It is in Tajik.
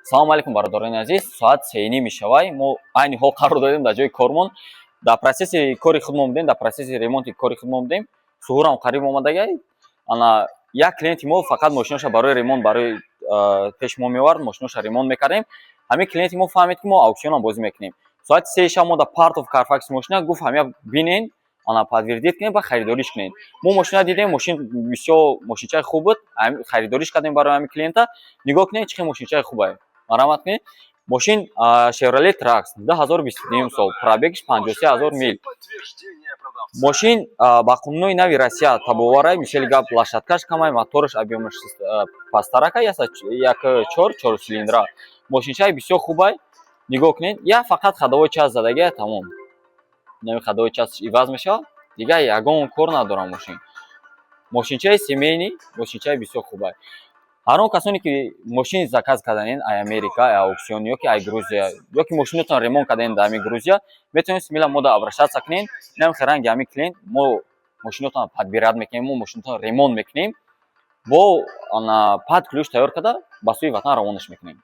Салом алейкум, бародарони азиз. Соат 3:30 мешавад. Мо айни ҳол қарор додем дар ҷои кормон. Дар процесси кори худмон будем, дар процесси ремонти кори худмон будем. Суҳурам қариб омадагай. Ана як клиенти мо фақат мошинаша барои ремонт, барои пеш мо меовард, мошинаша ремонт мекардем. Ҳамин клиенти мо фаҳмид ки мо ауксионам бозӣ мекунем. Соати 3 шаб мо дар Part of Carfax мошина гуфт ҳамя бинен, ана подтвердит кунем ва харидориш кунем. Мо мошина дидем, мошин бисёр мошинчаи хуб буд. Харидориш кардем барои ҳамин клиента. Нигоҳ кунем чӣ хел мошинчаи хубае. Марамат кунед. Мошин Chevrolet Trax 2022 сол, пробегш 53000 мил. Мошин ба қонунои нави Россия табоварай, мишели гап лошадкаш камай, мотораш объёмаш пастарака, яса 1.4 цилиндра. Мошинчаи бисёр хубай. Нигоҳ кунед. Я фақат ходовой част задагия тамом. Нави ходовой част иваз мешавад. Дига ягон кор надорам мошин. Мошинчаи семейни, мошинчаи бисёр хубай. ҳар он касоне ки мошини заказ карданен ай Америка, ай ауксион ёки ай Грузия, ёки мошинотон ремонт карданен дар ҳамин Грузия, метавонед смело мо да обращаться кунед. Инам хиранги ҳамин клиент мо мошинотон подбират мекунем, мо мошинотон ремонт мекунем. Бо пад ключ тайёр карда ба сӯи ватан равонаш мекунем.